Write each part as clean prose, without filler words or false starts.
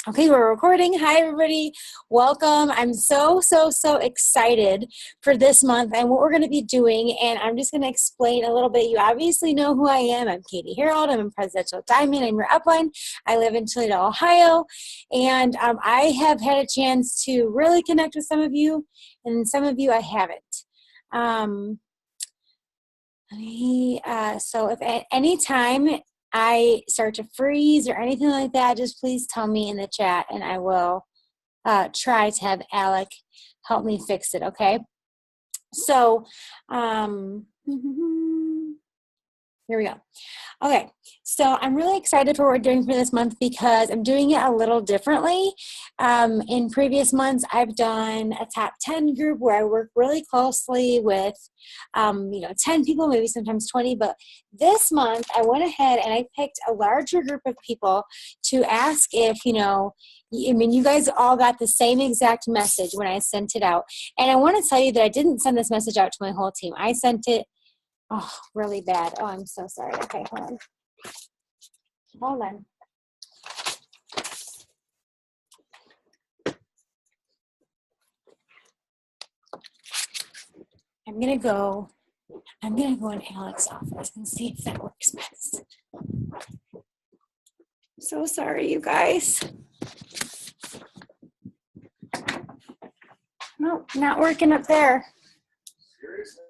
Okay, we're recording. Hi, everybody. Welcome. I'm so excited for this month and what we're going to be doing. And I'm just going to explain a little bit. You obviously know who I am. I'm Katie Harold. I'm in Presidential Diamond. I'm your upline. I live in Toledo, Ohio. And I have had a chance to really connect with some of you, and some of you I haven't. So if at any time I start to freeze or anything like that, just please tell me in the chat and I will try to have Alec help me fix it, okay? So, here we go. Okay, so I'm really excited for what we're doing for this month because I'm doing it a little differently. In previous months, I've done a top 10 group where I work really closely with, 10 people, maybe sometimes 20. But this month, I went ahead and I picked a larger group of people to ask if, you guys all got the same exact message when I sent it out. And I want to tell you that I didn't send this message out to my whole team. I sent it really bad. Oh, I'm so sorry. Okay, hold on. Hold on. I'm gonna go in Alex's office and see if that works best. So sorry, you guys. Nope, not working up there. Seriously?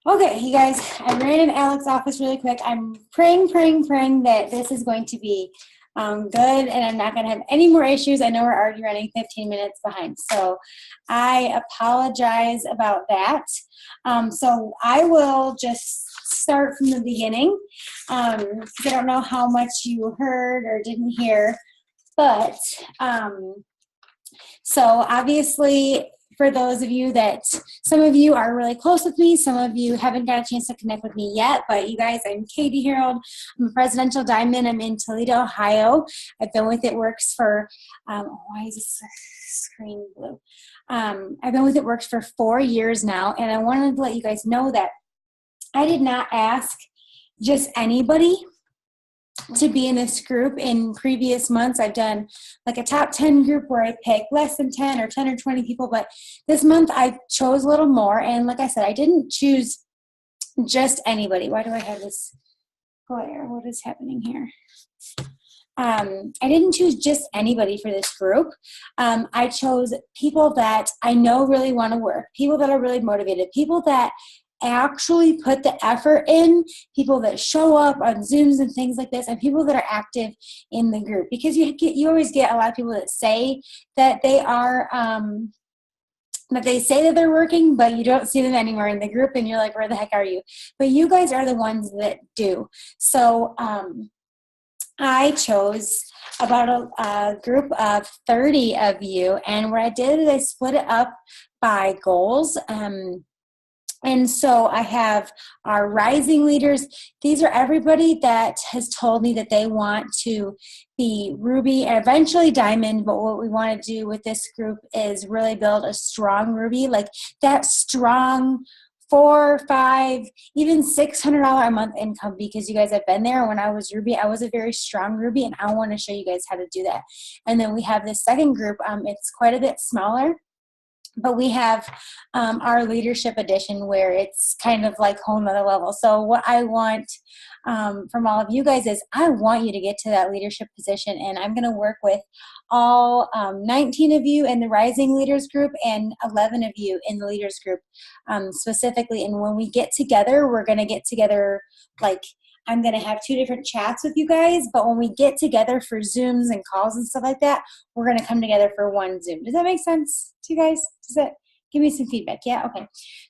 Okay, you guys, I ran in Alex's office really quick. I'm praying that this is going to be good and I'm not going to have any more issues. I know we're already running 15 minutes behind, so I apologize about that. So I will just start from the beginning because I don't know how much you heard or didn't hear, but so obviously, for those of you that, some of you are really close with me, some of you haven't got a chance to connect with me yet, but you guys, I'm Katie Harold. I'm a Presidential Diamond. I'm in Toledo, Ohio. I've been with It Works for, why is this screen blue? I've been with It Works for 4 years now, and I wanted to let you guys know that I did not ask just anybody to be in this group. In previous months, I've done like a top 10 group where I pick less than 10 or 10 or 20 people, but this month I chose a little more. And like I said, I didn't choose just anybody. Why do I have this glare? What is happening here? I didn't choose just anybody for this group. I chose people that I know really want to work, people that are really motivated, people that actually put the effort in, people that show up on Zooms and things like this, and people that are active in the group. Because you always get a lot of people that say that they are that they say that they're working, but you don't see them anywhere in the group, and you're like, where the heck are you? But you guys are the ones that do. So I chose about a group of 30 of you, and what I did is I split it up by goals. And so I have our rising leaders. These are everybody that has told me that they want to be Ruby and eventually Diamond. But what we want to do with this group is really build a strong Ruby, like that strong 4, 5, even $600 a month income, because you guys have been there. When I was Ruby, I was a very strong Ruby, and I want to show you guys how to do that. And then we have this second group. It's quite a bit smaller. But we have our leadership edition where it's kind of like whole nother level. So what I want from all of you guys is I want you to get to that leadership position, and I'm going to work with all 19 of you in the Rising Leaders group and 11 of you in the Leaders group specifically. And when we get together, we're going to get together like I'm going to have 2 different chats with you guys, but when we get together for Zooms and calls and stuff like that, we're going to come together for one Zoom. Does that make sense to you guys? Does that give me some feedback? Yeah? Okay,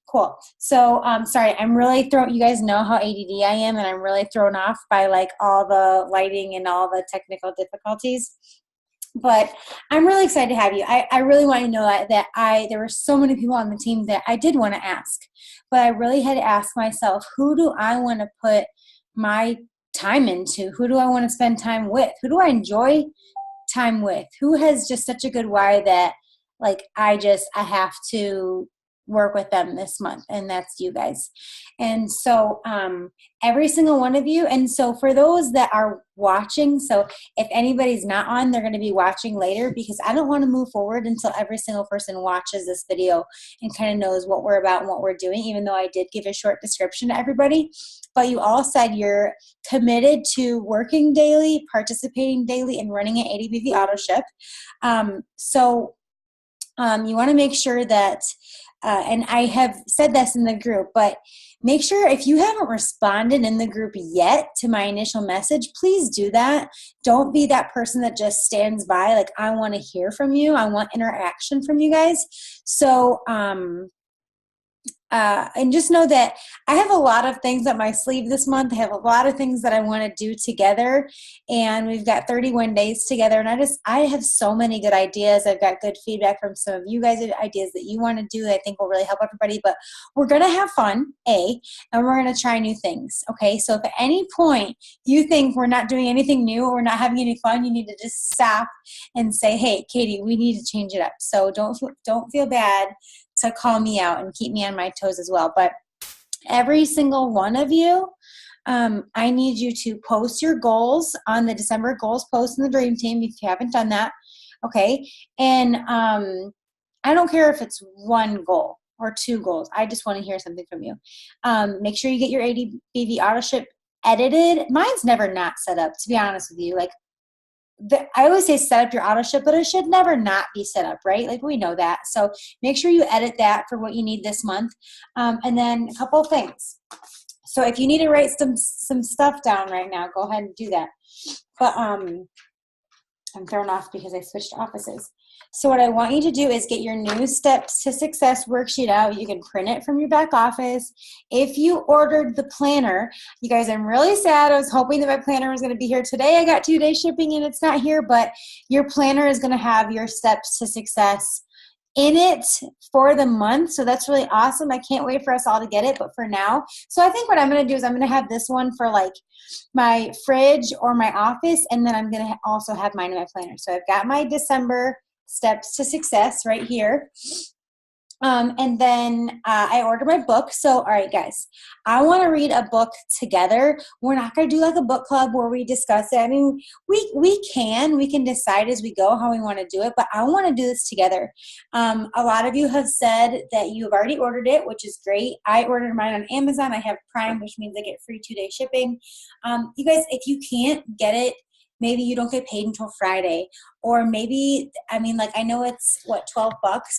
cool. So, sorry, I'm really you guys know how ADD I am, and I'm really thrown off by like all the lighting and all the technical difficulties. But I'm really excited to have you. I really want you to know that there were so many people on the team that I did want to ask, but I really had to ask myself, who do I want to put my time into? Who do I want to spend time with? Who do I enjoy time with? Who has just such a good why that like I have to work with them this month, and that's you guys. And so every single one of you, and so for those that are watching, so if anybody's not on, they're going to be watching later, because I don't want to move forward until every single person watches this video and kind of knows what we're about and what we're doing, even though I did give a short description to everybody. But you all said you're committed to working daily, participating daily, and running an ADBV auto ship. You want to make sure that, and I have said this in the group, but make sure if you haven't responded in the group yet to my initial message, please do that. Don't be that person that just stands by. Like, I want to hear from you. I want interaction from you guys. So, and just know that I have a lot of things up my sleeve this month. I have a lot of things that I want to do together, and we've got 31 days together, and I have so many good ideas. I've got good feedback from some of you guys, ideas that you want to do that I think will really help everybody, but we're going to have fun, and we're going to try new things, okay? So if at any point you think we're not doing anything new or we're not having any fun, you need to just stop and say, hey, Katie, we need to change it up. So don't feel bad to call me out and keep me on my toes as well. But every single one of you, I need you to post your goals on the December goals post in the Dream Team if you haven't done that, okay? And I don't care if it's one goal or two goals. I just want to hear something from you. Make sure you get your ADBV auto ship edited. Mine's never not set up, to be honest with you. Like, I always say set up your auto ship, but it should never not be set up, right? Like, we know that. So make sure you edit that for what you need this month. And then a couple of things. So if you need to write some stuff down right now, go ahead and do that. But I'm thrown off because I switched offices. So what I want you to do is get your new Steps to Success worksheet out. You can print it from your back office. If you ordered the planner, you guys, I'm really sad. I was hoping that my planner was going to be here today. I got 2-day shipping and it's not here, but your planner is going to have your Steps to Success in it for the month. So that's really awesome. I can't wait for us all to get it, but for now. So I think what I'm going to do is I'm going to have this one for like my fridge or my office, and then I'm going to also have mine in my planner. So I've got my December Steps to Success right here. And then I ordered my book. So, all right, guys, I want to read a book together. We're not going to do like a book club where we discuss it. I mean, we can decide as we go how we want to do it, but I want to do this together. A lot of you have said that you have already ordered it, which is great. I ordered mine on Amazon. I have Prime, which means I get free 2-day shipping. You guys, if you can't get it, maybe you don't get paid until Friday, or maybe, I mean, like, I know it's what, $12,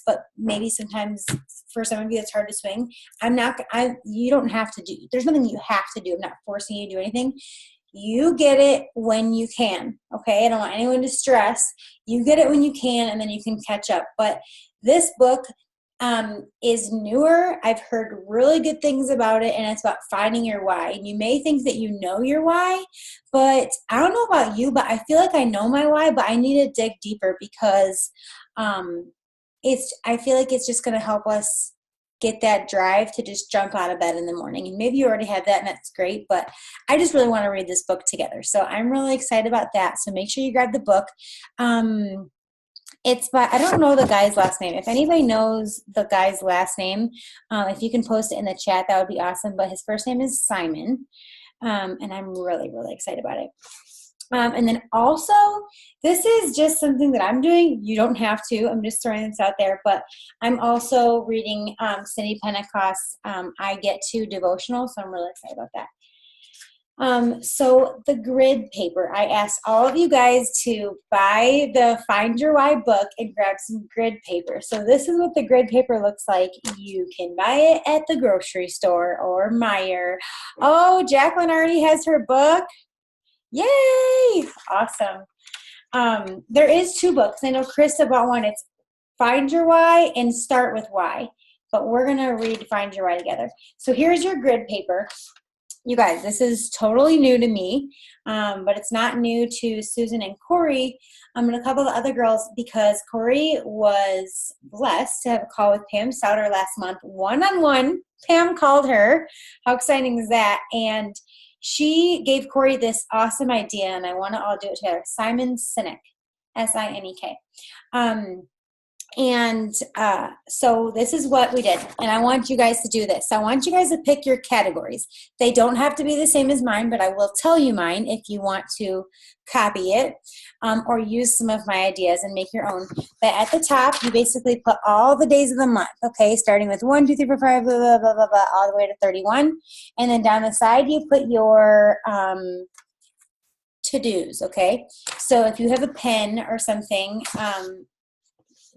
but maybe sometimes for some of you it's hard to swing. You don't have to do, there's nothing you have to do. I'm not forcing you to do anything. You get it when you can, okay? I don't want anyone to stress. You get it when you can, and then you can catch up. But this book is newer. I've heard really good things about it, and it's about finding your why. And you may think that you know your why, but I don't know about you, but I feel like I know my why, but I need to dig deeper, because I feel like it's just going to help us get that drive to just jump out of bed in the morning. And maybe you already have that, and that's great, but I just really want to read this book together. So I'm really excited about that. So make sure you grab the book. It's by, I don't know the guy's last name. If anybody knows the guy's last name, if you can post it in the chat, that would be awesome. But his first name is Simon, and I'm really, really excited about it. And then also, this is just something that I'm doing. You don't have to. I'm just throwing this out there. But I'm also reading Cindy Pentecost, I Get To devotional, so I'm really excited about that. So the grid paper, I asked all of you guys to buy the Find Your Why book and grab some grid paper. So this is what the grid paper looks like. You can buy it at the grocery store or Meijer. Oh, Jacqueline already has her book. Yay! Awesome. There is 2 books. I know Krista bought one. It's Find Your Why and Start With Why. But we're going to read Find Your Why together. So here's your grid paper. You guys, this is totally new to me, but it's not new to Susan and Corey and a couple of other girls, because Corey was blessed to have a call with Pam Souter last month, one-on-one. Pam called her. How exciting is that? And She gave Corey this awesome idea, and I want to all do it together. Simon Sinek, S-I-N-E-K. So this is what we did, and I want you guys to do this. I want you guys to pick your categories. They don't have to be the same as mine, but I will tell you mine if you want to copy it or use some of my ideas and make your own. But at the top, you basically put all the days of the month, okay, starting with 1, 2, 3, 4, 5, blah, blah, blah, blah, blah, all the way to 31. And then down the side, you put your to-dos, okay? So if you have a pen or something,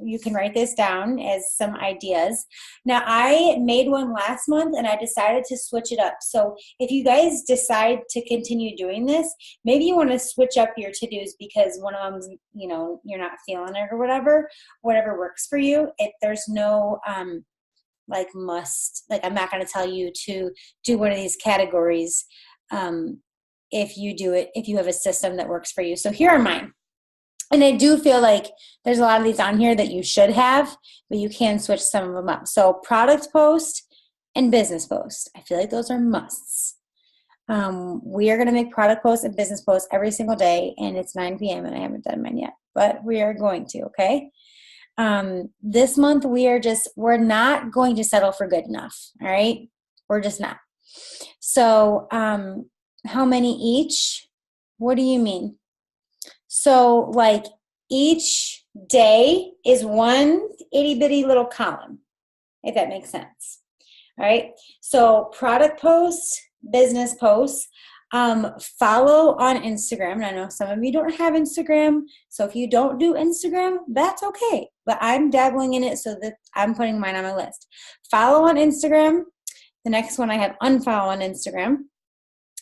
you can write this down as some ideas. Now, I made one last month and I decided to switch it up. So if you guys decide to continue doing this, maybe you want to switch up your to-dos because one of them, you know, you're not feeling it or whatever works for you. If there's no like must, like I'm not going to tell you to do one of these categories if you do it, if you have a system that works for you. So here are mine. And I do feel like there's a lot of these on here that you should have, but you can switch some of them up. So product post and business post. I feel like those are musts. We are going to make product posts and business posts every single day, and it's 9 p.m. and I haven't done mine yet, but we are going to, okay? This month we're not going to settle for good enough, all right? We're just not. So how many each? What do you mean? So like each day is one itty bitty little column, if that makes sense. All right. So product posts, business posts, follow on Instagram. And I know some of you don't have Instagram. So if you don't do Instagram, that's okay. But I'm dabbling in it so that I'm putting mine on my list. Follow on Instagram. The next one I have unfollow on Instagram.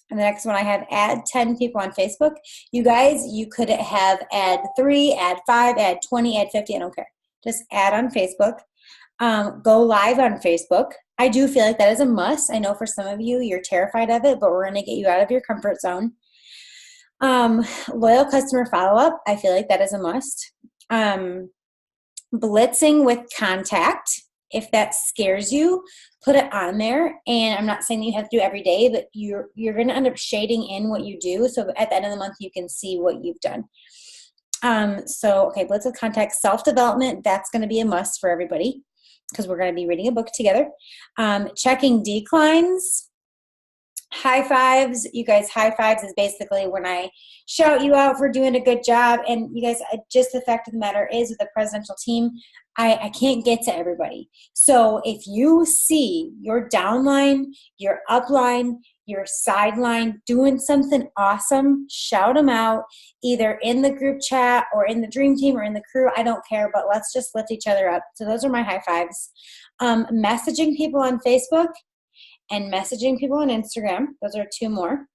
And the next one I have add 10 people on Facebook. You guys, you could have add 3, add 5, add 20, add 50. I don't care. Just add on Facebook. Go live on Facebook. I do feel like that is a must. I know for some of you, you're terrified of it, but we're going to get you out of your comfort zone. Loyal customer follow-up. I feel like that is a must. Blitzing with contact. If that scares you, put it on there. And I'm not saying you have to do every day, but you're going to end up shading in what you do. So at the end of the month, you can see what you've done. Okay, blitz with contact, self-development. That's going to be a must for everybody because we're going to be reading a book together. Checking declines. High fives. You guys, high fives is basically when I shout you out for doing a good job. And you guys, just the fact of the matter is with the presidential team, I can't get to everybody. So if you see your downline, your upline, your sideline doing something awesome, shout them out either in the group chat or in the dream team or in the crew. I don't care, but let's just lift each other up. So those are my high fives. Messaging people on Facebook and messaging people on Instagram. Those are 2 more.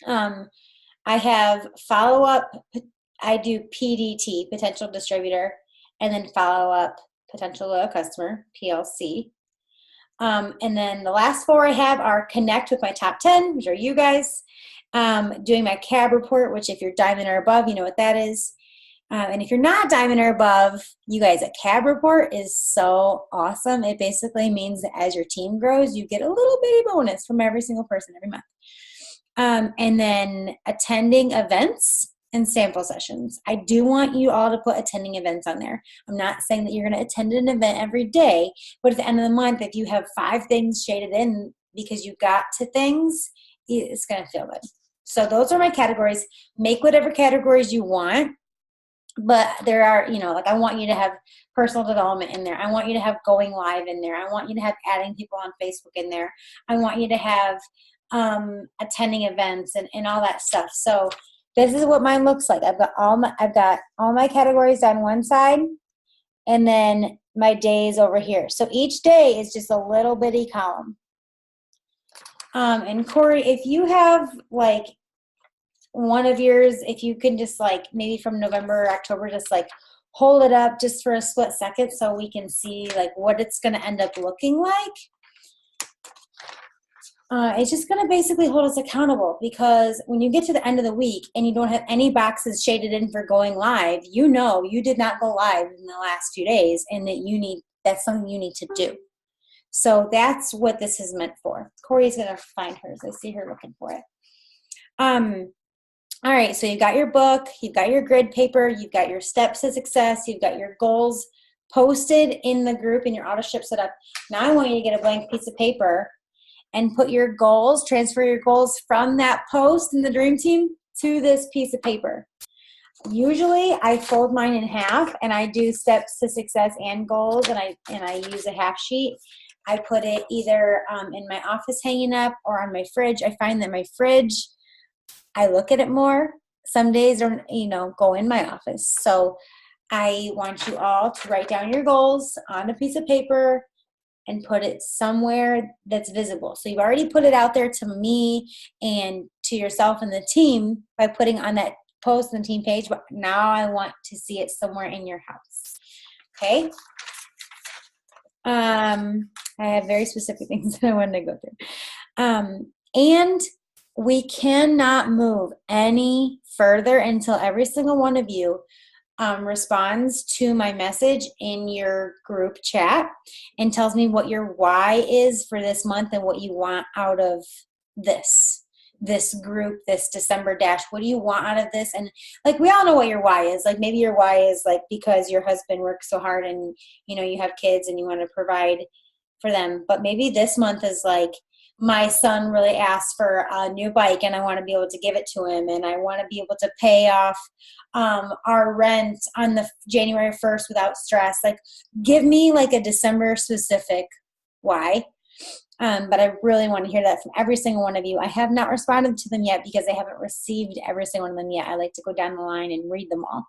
I have follow-up. I do PDT, potential distributor, and then follow-up, potential loyal customer, PLC. And then the last 4 I have are connect with my top 10, which are you guys. Doing my CAB report, which if you're diamond or above, you know what that is. And if you're not diamond or above, you guys, a CAB report is so awesome. It basically means that as your team grows, you get a little bitty bonus from every single person every month. And then attending events and sample sessions. I do want you all to put attending events on there. I'm not saying that you're going to attend an event every day, but at the end of the month, if you have 5 things shaded in because you got to things, it's going to feel good. So those are my categories. Make whatever categories you want. But there are, like I want you to have personal development in there. I want you to have going live in there. I want you to have adding people on Facebook in there. I want you to have attending events and all that stuff. So this is what mine looks like. I've got all my categories on one side and then my days over here. So each day is just a little bitty column. And Corey, if you have like one of yours, if you can just like maybe from November or October, just like hold it up just for a split second so we can see like what it's going to end up looking like. It's just going to basically hold us accountable because when you get to the end of the week and you don't have any boxes shaded in for going live, you did not go live in the last few days and that that's something you need to do. So that's what this is meant for. Corey's going to find hers. I see her looking for it. All right, so you've got your book, you've got your grid paper, you've got your steps to success, you've got your goals posted in the group and your auto ship set up. Now I want you to get a blank piece of paper and put your goals, transfer your goals from that post in the Dream Team to this piece of paper. Usually I fold mine in half and I do steps to success and goals, and I use a half sheet. I put it either in my office hanging up or on my fridge. I find that my fridge, I look at it more. Some days are, go in my office. So I want you all to write down your goals on a piece of paper and put it somewhere that's visible. So you've already put it out there to me and to yourself and the team by putting on that post on the team page, but now I want to see it somewhere in your house. Okay? I have very specific things that I wanted to go through. And we cannot move any further until every single one of you responds to my message in your group chat and tells me what your why is for this month and what you want out of this group, this December dash. What do you want out of this? And like, we all know what your why is. Like, maybe your why is like because your husband works so hard and you have kids and you want to provide for them. But maybe this month is like, my son really asked for a new bike and I want to be able to give it to him, and I want to be able to pay off our rent on the January 1st without stress. Like, give me like a December specific why. But I really want to hear that from every single one of you. I have not responded to them yet because I haven't received every single one of them yet. I like to go down the line and read them all.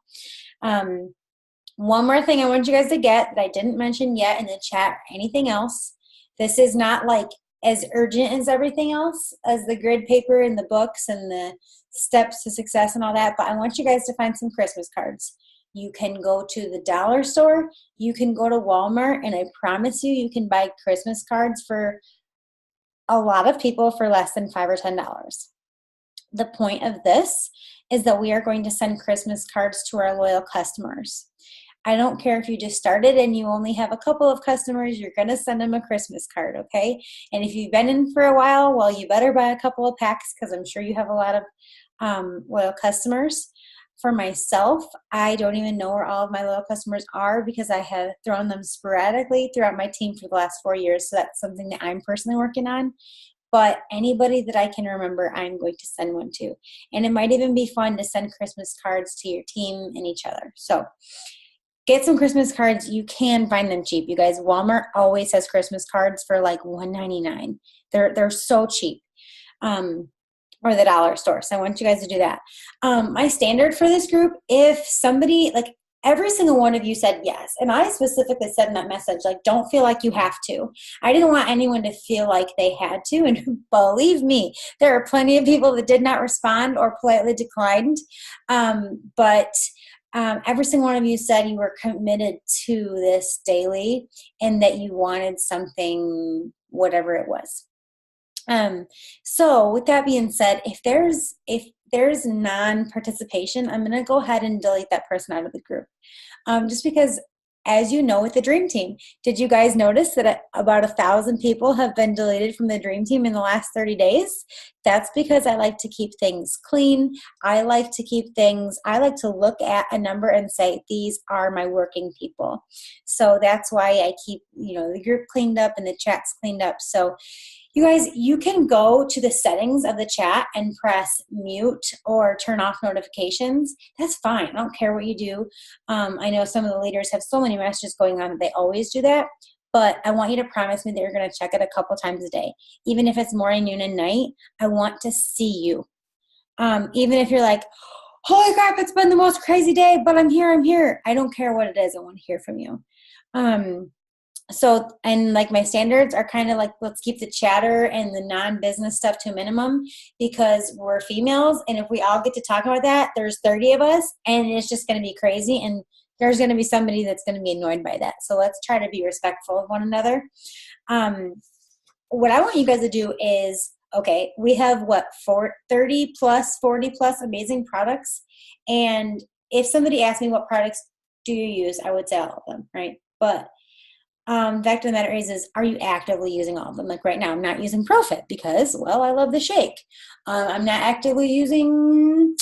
One more thing I want you guys to get that I didn't mention yet in the chat or anything else. This is not like as urgent as everything else, as the grid paper and the books and the steps to success and all that, but I want you guys to find some Christmas cards. You can go to the dollar store, you can go to Walmart, and I promise you can buy Christmas cards for a lot of people for less than $5 or $10. The point of this is that we are going to send Christmas cards to our loyal customers. I don't care if you just started and you only have a couple of customers, you're going to send them a Christmas card, okay? And if you've been in for a while, well, you better buy a couple of packs because I'm sure you have a lot of loyal customers. For myself, I don't even know where all of my loyal customers are because I have thrown them sporadically throughout my team for the last 4 years, so that's something that I'm personally working on. But anybody that I can remember, I'm going to send one to. And it might even be fun to send Christmas cards to your team and each other. So get some Christmas cards. You can find them cheap. You guys, Walmart always has Christmas cards for like $1.99. They're so cheap. Or the dollar store. So I want you guys to do that. My standard for this group, if somebody, like every single one of you said yes, and I specifically said in that message, like, don't feel like you have to. I didn't want anyone to feel like they had to, and believe me, there are plenty of people that did not respond or politely declined, but every single one of you said you were committed to this daily and that you wanted something, whatever it was. So with that being said, if there's non-participation, I'm going to go ahead and delete that person out of the group. Just because, as you know, with the Dream Team, did you guys notice that about 1,000 people have been deleted from the Dream Team in the last 30 days? That's because I like to keep things clean. I like to look at a number and say, these are my working people. So that's why I keep, the group cleaned up and the chat's cleaned up. So you guys, you can go to the settings of the chat and press mute or turn off notifications. That's fine. I don't care what you do. I know some of the leaders have so many messages going on that they always do that. But I want you to promise me that you're going to check it a couple times a day. Even if it's morning, noon, and night, I want to see you. Even if you're like, holy crap, it's been the most crazy day, but I'm here. I don't care what it is. I want to hear from you. So, and like my standards are kind of like, let's keep the chatter and the non-business stuff to a minimum because we're females. And if we all get to talk about that, there's 30 of us and it's just going to be crazy. And there's going to be somebody that's going to be annoyed by that. So let's try to be respectful of one another. What I want you guys to do is, okay, we have 40 plus amazing products. And if somebody asked me what products do you use, I would say all of them, right? But Fact of the matter is are you actively using all of them? Like right now, I'm not using Profit because, well, I love the shake. I'm not actively using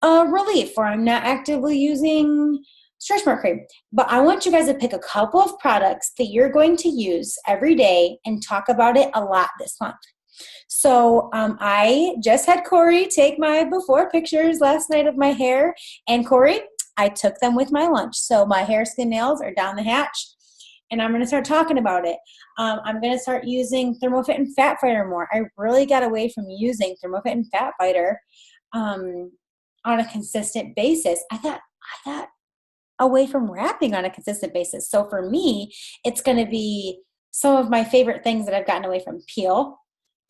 Relief, or I'm not actively using Stretch Mark Cream. But I want you guys to pick a couple of products that you're going to use every day and talk about it a lot this month. So I just had Corey take my before pictures last night of my hair. And Corey, I took them with my lunch. So my hair, skin, nails are down the hatch. And I'm going to start talking about it. I'm going to start using ThermoFit and Fat Fighter more. I really got away from using ThermoFit and Fat Fighter on a consistent basis. I got away from wrapping on a consistent basis. So for me, it's going to be some of my favorite things that I've gotten away from: Peel,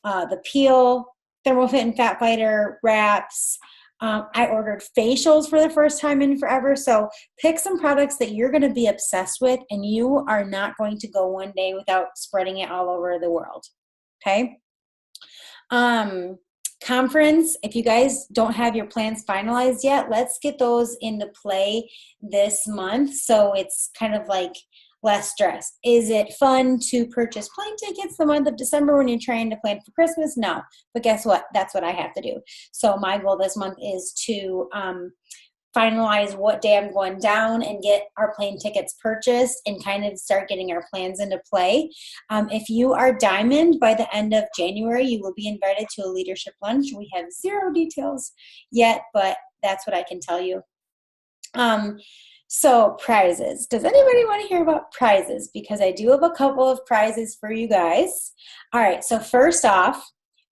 the Peel, ThermoFit and Fat Fighter, wraps. I ordered facials for the first time in forever. So pick some products that you're going to be obsessed with, and you are not going to go one day without spreading it all over the world. Okay. Conference, if you guys don't have your plans finalized yet, let's get those into play this month. So it's kind of like less stress. Is it fun to purchase plane tickets the month of December when you're trying to plan for Christmas? No. But guess what? That's what I have to do. So my goal this month is to finalize what day I'm going down and get our plane tickets purchased and kind of start getting our plans into play. If you are Diamond, by the end of January, you will be invited to a leadership lunch. We have zero details yet, but that's what I can tell you. So prizes. Does anybody want to hear about prizes? Because I do have a couple of prizes for you guys. All right. So first off,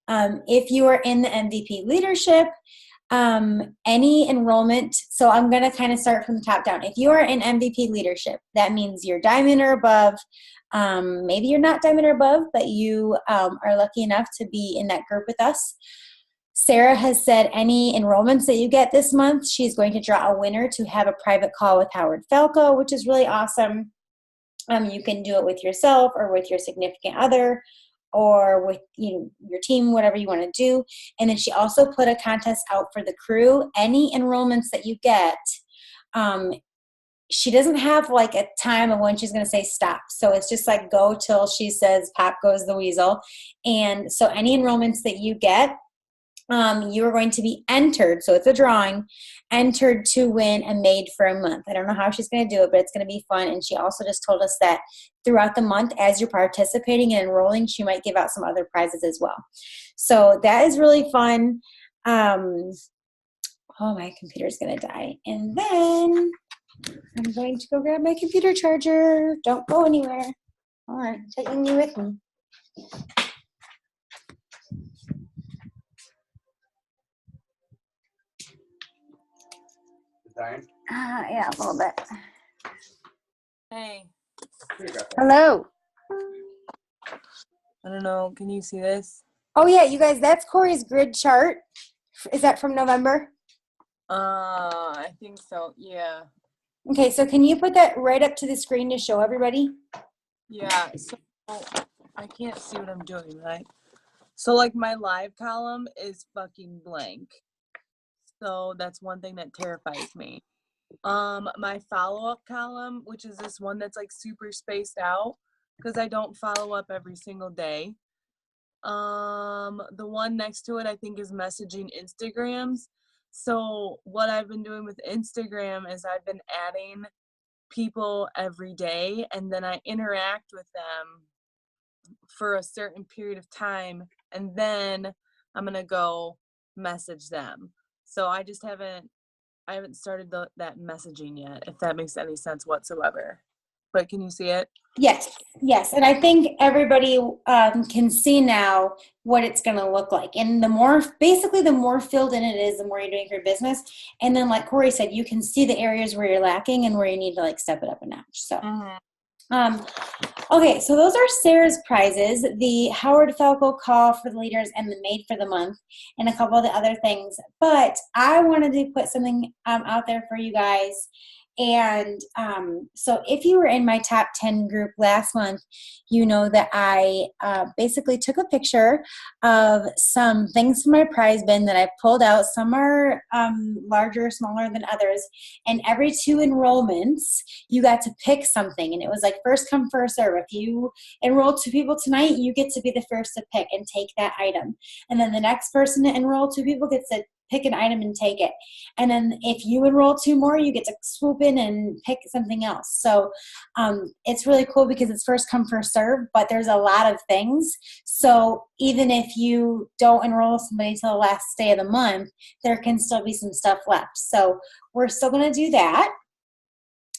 if you are in the MVP leadership, any enrollment, so I'm going to kind of start from the top down. If you are in MVP leadership, that means you're Diamond or above. Maybe you're not Diamond or above, but you are lucky enough to be in that group with us. Sarah has said any enrollments that you get this month, she's going to draw a winner to have a private call with Howard Falco, which is really awesome. You can do it with yourself or with your significant other, or with your team, whatever you want to do. And then she also put a contest out for the crew. Any enrollments that you get, she doesn't have like a time of when she's going to say stop. So it's just like go till she says pop goes the weasel. And so any enrollments that you get, you are going to be entered. So it's a drawing, entered to win a Made for a Month. I don't know how she's going to do it, but it's going to be fun. And she also just told us that throughout the month, as you're participating and enrolling, she might give out some other prizes as well. So that is really fun. Oh, my computer's going to die. And then I'm going to go grab my computer charger. Don't go anywhere. All right, taking you with me. Yeah, a little bit. Hey. Hello. I don't know. Can you see this? Oh, yeah, you guys, that's Corey's grid chart. Is that from November? I think so. Yeah. Okay, so can you put that right up to the screen to show everybody? Yeah. So I can't see what I'm doing, right? So like my live column is fucking blank. So that's one thing that terrifies me. My follow-up column, which is this one that's like super spaced out because I don't follow up every single day. The one next to it I think is messaging Instagrams. So what I've been doing with Instagram is I've been adding people every day, and then I interact with them for a certain period of time, and then I'm gonna go message them. So I haven't started that messaging yet, if that makes any sense whatsoever. But can you see it? Yes. And I think everybody can see now what it's going to look like. And the more filled in it is, the more you're doing for your business. And then like Corey said, you can see the areas where you're lacking and where you need to like step it up a notch. So, okay, so those are Sarah's prizes, the Howard Falco call for the leaders and the Made for the Month and a couple of the other things. But I wanted to put something out there for you guys. And so if you were in my top 10 group last month, you know that I basically took a picture of some things from my prize bin that I pulled out. Some are larger, smaller than others. And every 2 enrollments, you got to pick something. And it was like first come, first serve. If you enroll 2 people tonight, you get to be the first to pick and take that item. And then the next person to enroll 2 people gets to pick an item and take it. And then if you enroll 2 more, you get to swoop in and pick something else. So it's really cool because it's first come, first serve, but there's a lot of things. So even if you don't enroll somebody till the last day of the month, there can still be some stuff left. So we're still going to do that.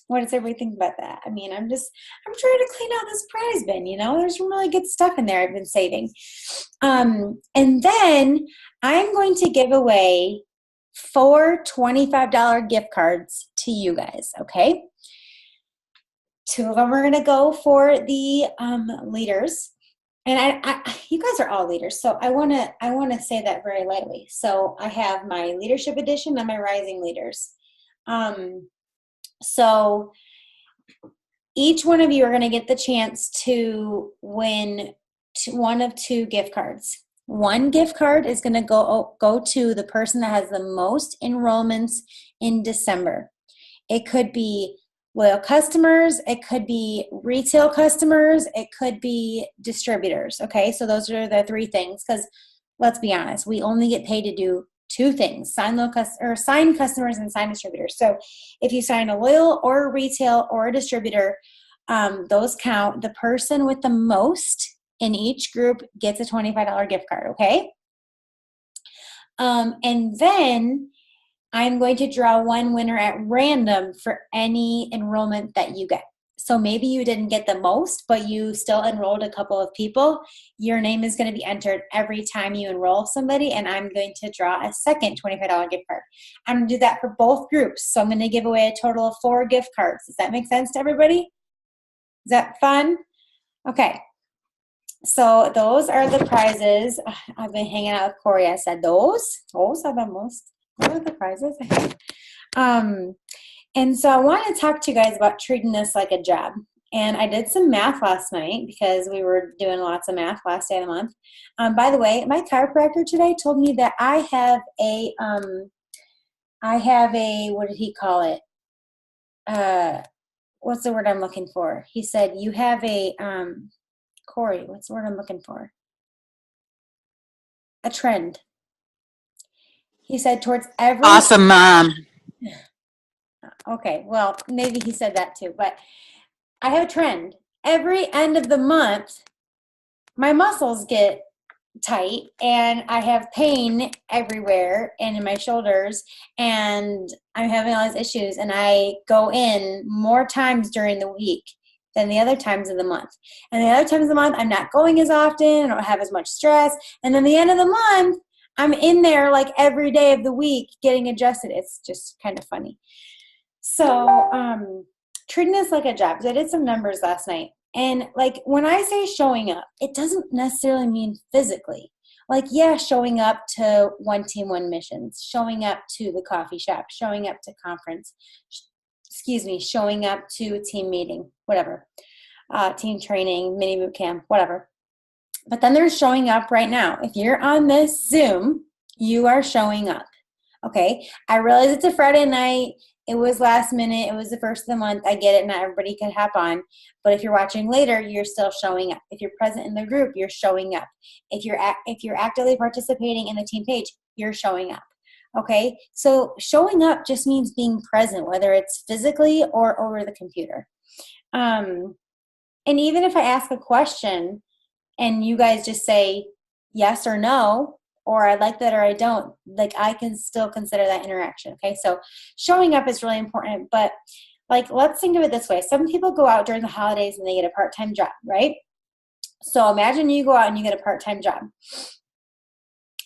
What does everybody think about that? I mean, I'm trying to clean out this prize bin, there's some really good stuff in there I've been saving. And then I'm going to give away 4 $25 gift cards to you guys, okay? 2 of them are going to go for the leaders. And you guys are all leaders, so I want to say that very lightly. So I have my leadership edition and my rising leaders. So each one of you are going to get the chance to win 1 of 2 gift cards. 1 gift card is going to go to the person that has the most enrollments in December. It could be loyal customers, it could be retail customers, it could be distributors. Okay, so those are the 3 things, because let's be honest, we only get paid to do 2 things: sign customers and sign distributors. So if you sign a loyal or a retail or a distributor, those count. The person with the most in each group gets a $25 gift card, okay? And then I'm going to draw 1 winner at random for any enrollment that you get. So maybe you didn't get the most, but you still enrolled a couple of people. Your name is going to be entered every time you enroll somebody, and I'm going to draw a second $25 gift card. I'm going to do that for both groups. So I'm going to give away a total of 4 gift cards. Does that make sense to everybody? Is that fun? Okay. So those are the prizes. I've been hanging out with Corey. I said those are the most. What are the prizes? And so I want to talk to you guys about treating this like a job. And I did some math last night because we were doing lots of math last day of the month. By the way, my chiropractor today told me that I have a, what did he call it? What's the word I'm looking for? He said, you have a, Corey, what's the word I'm looking for? A trend. He said towards every. Awesome, Mom. Okay, well, maybe he said that too, but I have a trend. Every end of the month, my muscles get tight and I have pain everywhere and in my shoulders, and I'm having all these issues, and I go in more times during the week than the other times of the month. And the other times of the month, I'm not going as often, I don't have as much stress, and then the end of the month, I'm in there like every day of the week getting adjusted. It's just kind of funny. So treating this like a job. So I did some numbers last night. And like when I say showing up, it doesn't necessarily mean physically. Like, yeah, showing up to One Team, One Missions, showing up to the coffee shop, showing up to conference, showing up to a team meeting, whatever, team training, mini boot camp, whatever. But then there's showing up right now. If you're on this Zoom, you are showing up. Okay, I realize it's a Friday night. It was last minute. It was the first of the month. I get it. Not everybody can hop on. But if you're watching later, you're still showing up. If you're present in the group, you're showing up. If you're actively participating in the team page, you're showing up. Okay, so showing up just means being present, whether it's physically or over the computer. And even if I ask a question and you guys just say yes or no, or I like that or I don't, like I can still consider that interaction, okay? So showing up is really important, but like let's think of it this way. Some people go out during the holidays and they get a part-time job, right? So imagine you go out and you get a part-time job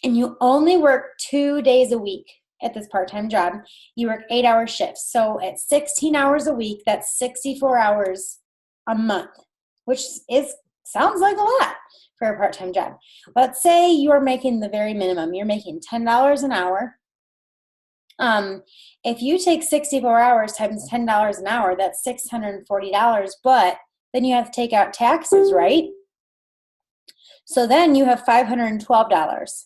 and you only work 2 days a week at this part-time job. You work 8-hour shifts. So at 16 hours a week, that's 64 hours a month, which sounds like a lot for a part-time job. Let's say you're making the very minimum. You're making $10 an hour, If you take 64 hours times $10 an hour, that's $640, but then you have to take out taxes, right? So then you have $512.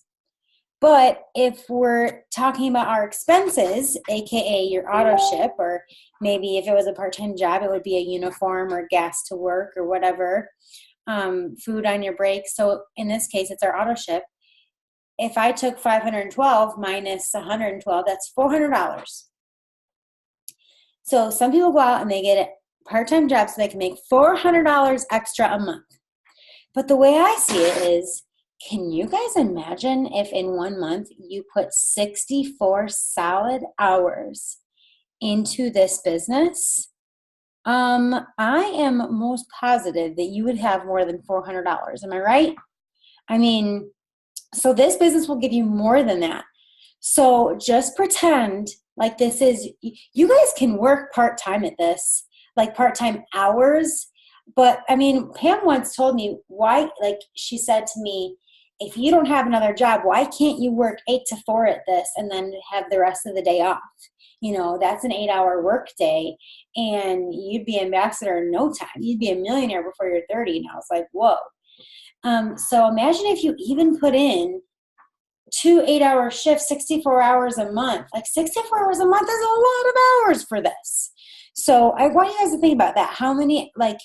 But if we're talking about our expenses, aka your auto ship, or maybe if it was a part-time job, it would be a uniform or gas to work or whatever, food on your break. So in this case, it's our auto ship. If I took 512 minus 112, that's $400. So some people go out and they get a part-time job so they can make $400 extra a month. But the way I see it is, can you guys imagine if in 1 month you put 64 solid hours into this business? I am most positive that you would have more than $400. Am I right? I mean, so this business will give you more than that. So just pretend like this is, you guys can work part-time at this, like part-time hours. But I mean, Pam once told me why, like she said to me, if you don't have another job, why can't you work 8 to 4 at this and then have the rest of the day off? You know, that's an 8-hour work day and you'd be ambassador in no time. You'd be a millionaire before you're 30. And I was like, whoa. So imagine if you even put in 2 8-hour shifts, 64 hours a month. Like 64 hours a month is a lot of hours for this. So I want you guys to think about that. How many like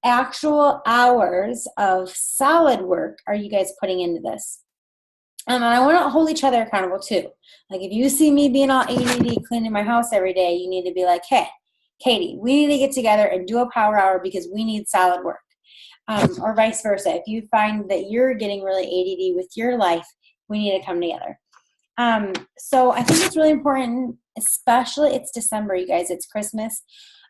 actual hours of solid work are you guys putting into this? And I want to hold each other accountable too. Like if you see me being all ADD cleaning my house every day, you need to be like, hey, Katie, we need to get together and do a power hour because we need solid work. Or vice versa. If you find that you're getting really ADD with your life, we need to come together. So I think it's really important, especially it's December, you guys, it's Christmas.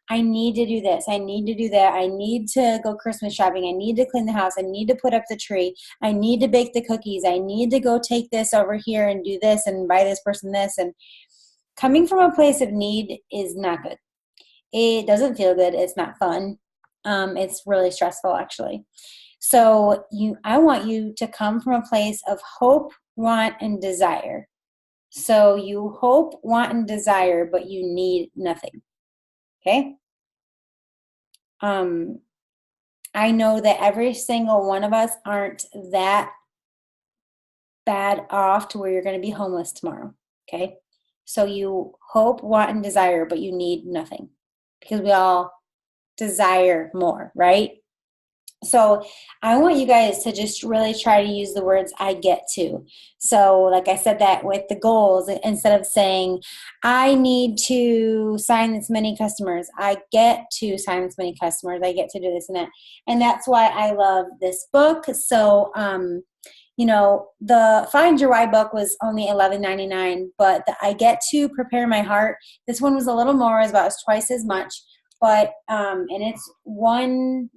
I need to do this. I need to do that. I need to go Christmas shopping. I need to clean the house. I need to put up the tree. I need to bake the cookies. I need to go take this over here and do this and buy this person this. And coming from a place of need is not good. It doesn't feel good. It's not fun. It's really stressful, actually. So I want you to come from a place of hope, want, and desire. So you hope, want, and desire, but you need nothing. Okay? I know that every single one of us aren't that bad off to where you're going to be homeless tomorrow. Okay? So you hope, want, and desire, but you need nothing. Because we all desire more, right? So I want you guys to just really try to use the words I get to. So like I said that with the goals, instead of saying, I need to sign this many customers, I get to sign this many customers, I get to do this and that. And that's why I love this book. So, you know, the Find Your Why book was only $11.99, but the I Get to Prepare My Heart, this one was a little more, it was about twice as much. But, and it's one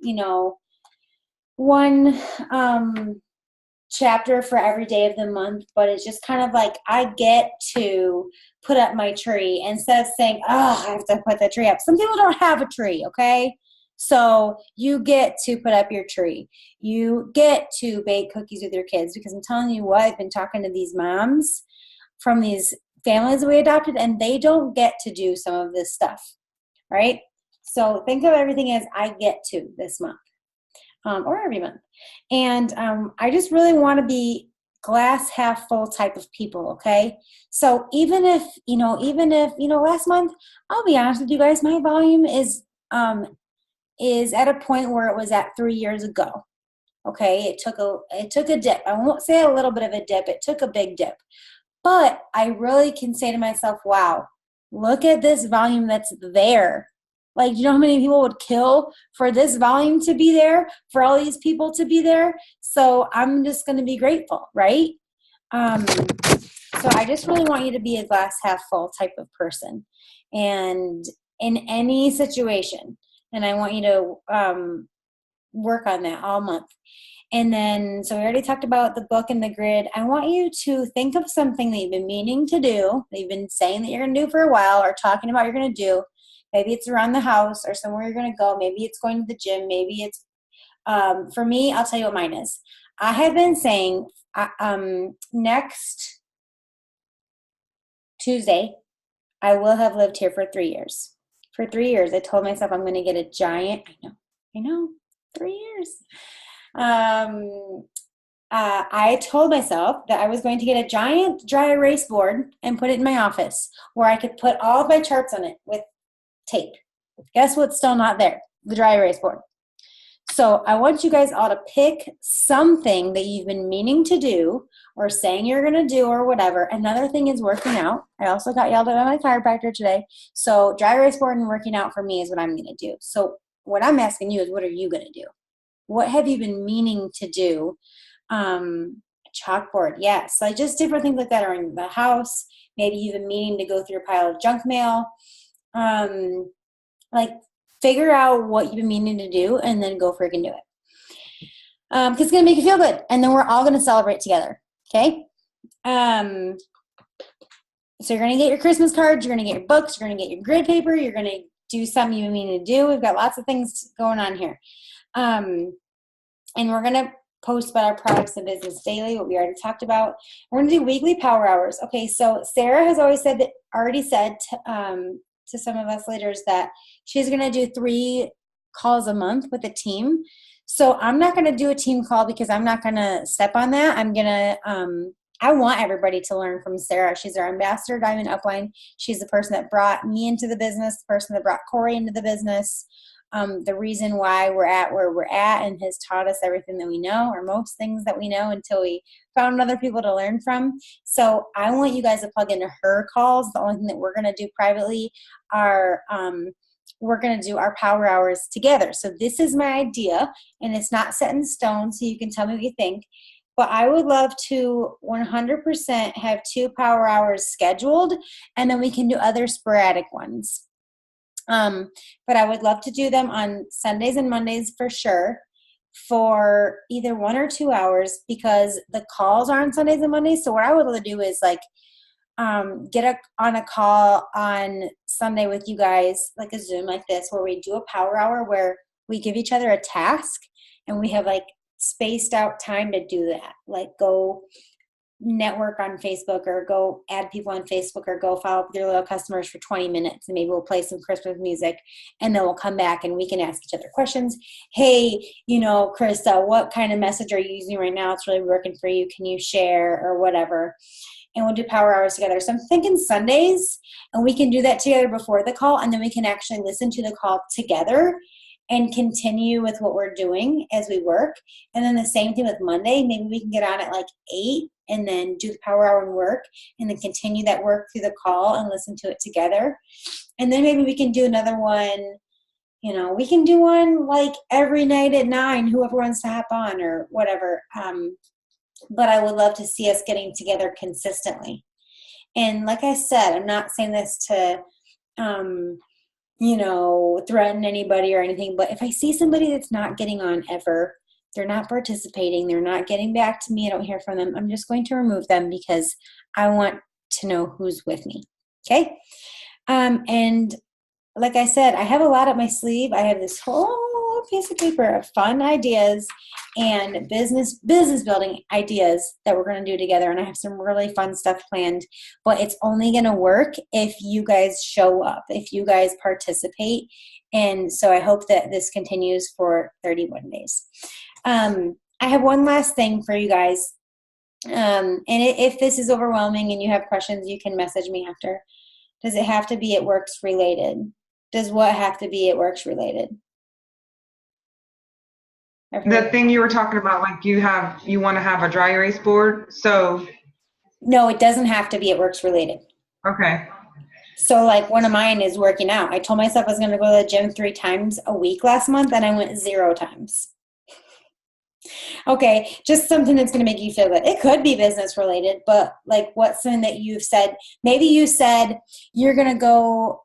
chapter for every day of the month, but it's just kind of like I get to put up my tree instead of saying, oh, I have to put the tree up. Some people don't have a tree, okay? So you get to put up your tree. You get to bake cookies with your kids because I'm telling you what, I've been talking to these moms from these families that we adopted and they don't get to do some of this stuff, right? So think of everything as I get to this month. Or every month. And I just really want to be glass half full type of people, okay? So even if, last month, I'll be honest with you guys, my volume is at a point where it was at 3 years ago. Okay, it took a dip. I won't say a little bit of a dip, it took a big dip. But I really can say to myself, wow, look at this volume that's there. Like, you know how many people would kill for this volume to be there, for all these people to be there? So I'm just going to be grateful, right? So I just really want you to be a glass half full type of person. And in any situation, and I want you to work on that all month. And then, so we already talked about the book and the grid. I want you to think of something that you've been meaning to do, that you've been saying that you're going to do for a while or talking about you're going to do. Maybe it's around the house or somewhere you're going to go. Maybe it's going to the gym. Maybe it's, for me, I'll tell you what mine is. I have been saying next Tuesday, I will have lived here for 3 years. For 3 years, I told myself I'm going to get a giant, I know, 3 years. I told myself that I was going to get a giant dry erase board and put it in my office where I could put all of my charts on it with tape. Guess what's still not there? The dry erase board. So I want you guys all to pick something that you've been meaning to do or saying you're going to do or whatever. Another thing is working out. I also got yelled at by my chiropractor today. So dry erase board and working out for me is what I'm going to do. So what I'm asking you is, what are you going to do? What have you been meaning to do? Chalkboard, yes. Like just different things like that are in the house. Maybe you've been meaning to go through a pile of junk mail. Like figure out what you've been meaning to do and then go freaking do it. Because it's going to make you feel good. And then we're all going to celebrate together. Okay? So you're going to get your Christmas cards. You're going to get your books. You're going to get your grid paper. You're going to do something you've been meaning to do. We've got lots of things going on here. And we're going to post about our products and business daily, what we already talked about. We're going to do weekly power hours. Okay, so Sarah has already said to some of us leaders that she's going to do 3 calls a month with a team. So I'm not going to do a team call because I'm not going to step on that. I'm going to, I want everybody to learn from Sarah. She's our ambassador, Diamond Upline. She's the person that brought me into the business, the person that brought Corey into the business. The reason why we're at where we're at and has taught us everything that we know, or most things that we know, until we found other people to learn from. So I want you guys to plug into her calls. The only thing that we're going to do privately are we're going to do our power hours together. So this is my idea, and it's not set in stone, so you can tell me what you think. But I would love to 100% have 2 power hours scheduled, and then we can do other sporadic ones. But I would love to do them on Sundays and Mondays for sure, for either 1 or 2 hours, because the calls are on Sundays and Mondays. So what I would love to do is like get on a call on Sunday with you guys, like a Zoom like this, where we do a power hour where we give each other a task and we have like spaced out time to do that. Like go network on Facebook, or go add people on Facebook, or go follow up with your little customers for 20 minutes, and maybe we'll play some Christmas music, and then we'll come back and we can ask each other questions. Hey, Krista, what kind of message are you using right now? It's really working for you. Can you share, or whatever? And we'll do power hours together. So I'm thinking Sundays, and we can do that together before the call, and then we can actually listen to the call together and continue with what we're doing as we work. And then the same thing with Monday. Maybe we can get on at like 8 and then do the power hour and work, and then continue that work through the call and listen to it together. And then maybe we can do another one, we can do one like every night at 9, whoever wants to hop on or whatever. But I would love to see us getting together consistently. And like I said, I'm not saying this to, threaten anybody or anything, but if I see somebody that's not getting on ever, they're not participating, they're not getting back to me, I don't hear from them, I'm just going to remove them, because I want to know who's with me. Okay? And like I said, I have a lot up my sleeve. I have this whole piece of paper of fun ideas and business building ideas that we're going to do together. And I have some really fun stuff planned, but it's only going to work if you guys show up, if you guys participate. And so I hope that this continues for 31 days. I have one last thing for you guys. And if this is overwhelming and you have questions, you can message me after. Does it have to be at works related? Does what have to be at works related? The thing you were talking about, like you want to have a dry erase board. So no, it doesn't have to be at works related. Okay. So like one of mine is working out. I told myself I was going to go to the gym 3 times a week last month, and I went 0 times. Okay, just something that's going to make you feel good. It could be business related, but like what's something that you've said? Maybe you said you're going to go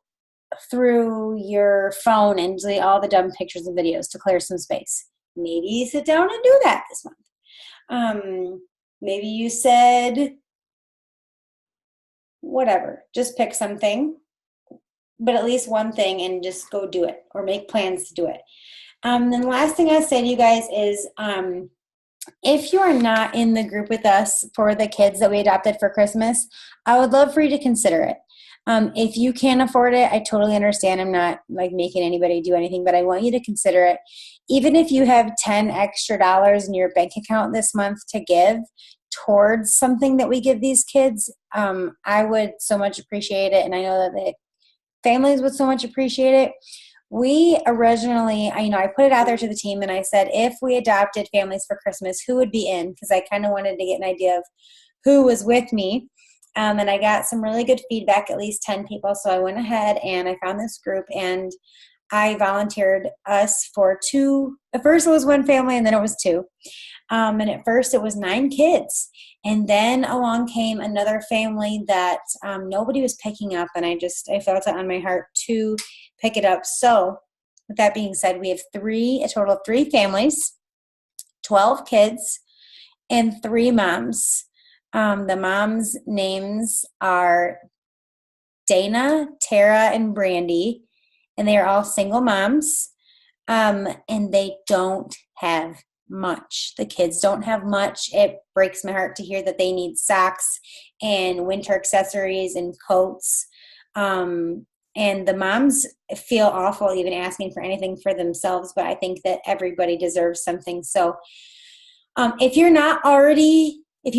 through your phone and delete all the dumb pictures and videos to clear some space. Maybe you sit down and do that this month. Maybe you said whatever. Just pick something, but at least one thing, and just go do it or make plans to do it. Then the last thing I say to you guys is If you are not in the group with us for the kids that we adopted for Christmas, I would love for you to consider it. If you can't afford it, I totally understand. I'm not like making anybody do anything, but I want you to consider it. Even if you have 10 extra dollars in your bank account this month to give towards something that we give these kids, I would so much appreciate it. And I know that the families would so much appreciate it. We originally, I put it out there to the team and I said, if we adopted families for Christmas, who would be in? Because I kind of wanted to get an idea of who was with me. And I got some really good feedback, at least 10 people. So I went ahead and I found this group and I volunteered us for two. At first it was one family and then it was two. And at first it was 9 kids. And then along came another family that nobody was picking up. And I felt it on my heart to pick it up. So with that being said, we have a total of 3 families, 12 kids, and 3 moms. The moms' names are Dana, Tara, and Brandy, and they are all single moms, and they don't have much. The kids don't have much. It breaks my heart to hear that they need socks and winter accessories and coats. And the moms feel awful even asking for anything for themselves, but I think that everybody deserves something. So if you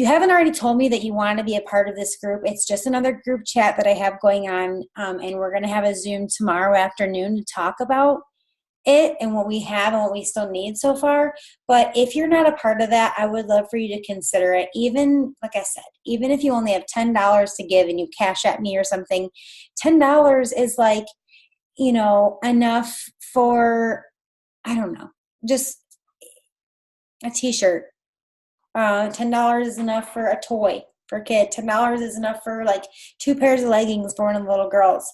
haven't already told me that you want to be a part of this group, it's just another group chat that I have going on, and we're going to have a Zoom tomorrow afternoon to talk about it and what we have and what we still need so far. But if you're not a part of that, I would love for you to consider it. Even, like I said, even if you only have $10 to give and you cash at me or something, $10 is like, enough for, I don't know, just a t-shirt. $10 is enough for a toy for a kid. $10 is enough for like 2 pairs of leggings for one of the little girls.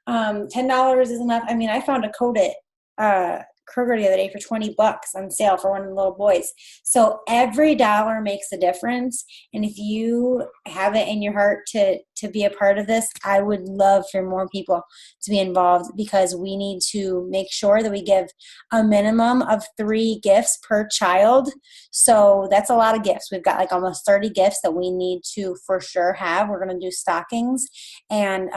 $10 is enough. I mean, I found a coat at Kroger the other day for $20 on sale for one of the little boys. So every dollar makes a difference. And if you have it in your heart to be a part of this, I would love for more people to be involved, because we need to make sure that we give a minimum of 3 gifts per child. So that's a lot of gifts. We've got like almost 30 gifts that we need to for sure have. We're going to do stockings, and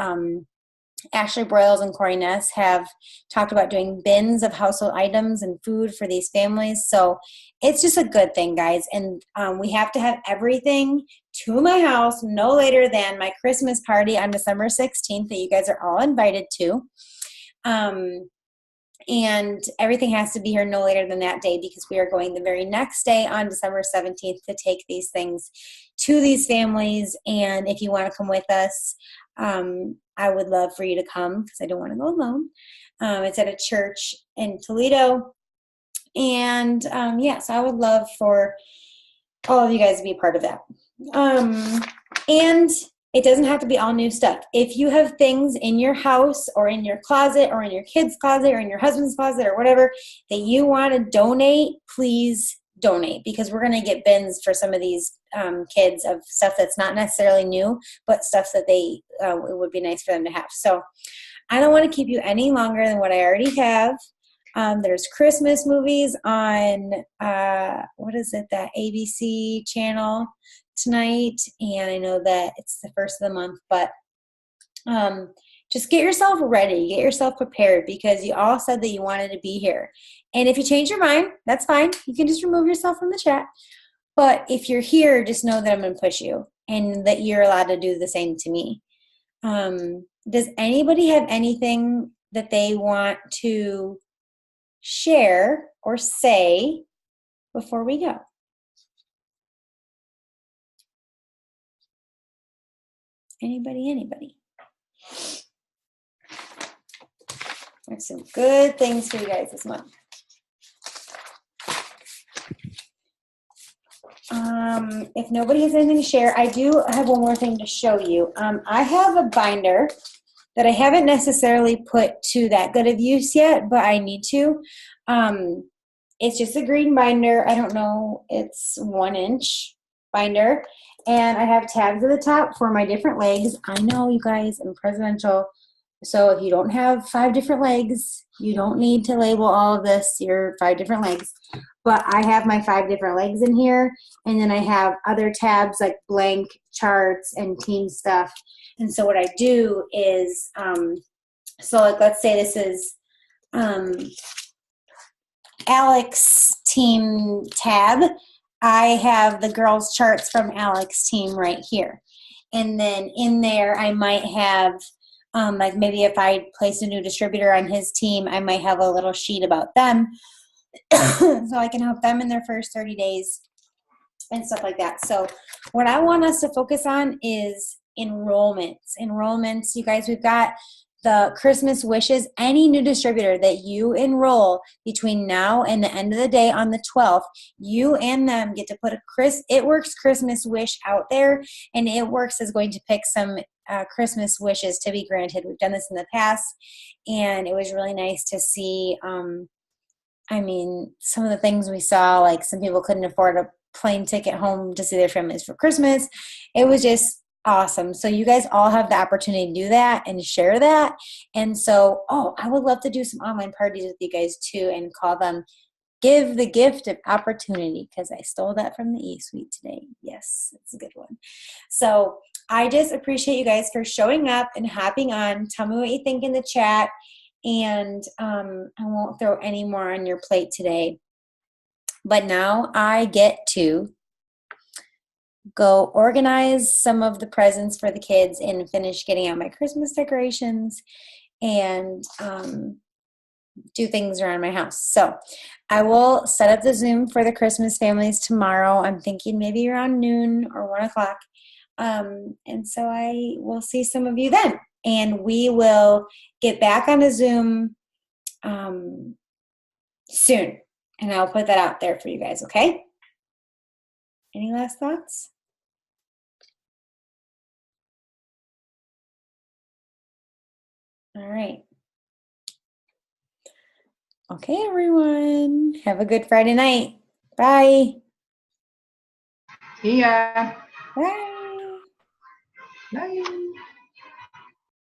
Ashley Broyles and Corey Ness have talked about doing bins of household items and food for these families. So it's just a good thing, guys. And we have to have everything to my house no later than my Christmas party on December 16th that you guys are all invited to. And everything has to be here no later than that day, because we are going the very next day on December 17th to take these things to these families. And if you want to come with us, I would love for you to come, because I don't want to go alone. It's at a church in Toledo. And so I would love for all of you guys to be a part of that. And it doesn't have to be all new stuff. If you have things in your house or in your closet or in your kid's closet or in your husband's closet or whatever that you want to donate, please donate, because we're going to get bins for some of these kids of stuff that's not necessarily new, but stuff that it would be nice for them to have. So I don't want to keep you any longer than what I already have. There's Christmas movies on, that ABC channel tonight, and I know that it's the first of the month, but just get yourself ready, get yourself prepared, because you all said that you wanted to be here. And if you change your mind, that's fine. You can just remove yourself from the chat. But if you're here, just know that I'm going to push you, and that you're allowed to do the same to me. Does anybody have anything that they want to share or say before we go? Anybody? There's some good things for you guys this month. If nobody has anything to share, I do have one more thing to show you. I have a binder that I haven't necessarily put to that good of use yet, but I need to. It's just a green binder. I don't know, it's 1-inch binder. And I have tabs at the top for my different legs. I know, you guys, I'm presidential. So if you don't have 5 different legs, you don't need to label all of this your 5 different legs. But I have my 5 different legs in here, and then I have other tabs like blank charts and team stuff. And so what I do is, so like let's say this is Alex team tab. I have the girls charts from Alex team right here. And then in there I might have like maybe if I place a new distributor on his team, I might have a little sheet about them so I can help them in their first 30 days and stuff like that. So what I want us to focus on is enrollments. Enrollments, you guys, we've got the Christmas wishes. Any new distributor that you enroll between now and the end of the day on the 12th, you and them get to put a It Works Christmas wish out there, and It Works is going to pick some Christmas wishes to be granted. We've done this in the past, and it was really nice to see, I mean, some of the things we saw, like some people couldn't afford a plane ticket home to see their families for Christmas. It was just awesome. So you guys all have the opportunity to do that and share that. And so, I would love to do some online parties with you guys too and call them Give the Gift of Opportunity, because I stole that from the E-Suite today. Yes, it's a good one. So I just appreciate you guys for showing up and hopping on. Tell me what you think in the chat. And I won't throw any more on your plate today. But now I get to go organize some of the presents for the kids and finish getting out my Christmas decorations and do things around my house. So I will set up the Zoom for the Christmas families tomorrow. I'm thinking maybe around noon or 1 o'clock. And so I will see some of you then. And we will get back on a Zoom soon. And I'll put that out there for you guys, okay? Any last thoughts? All right. Okay, everyone. Have a good Friday night. Bye. See ya. Bye. Bye.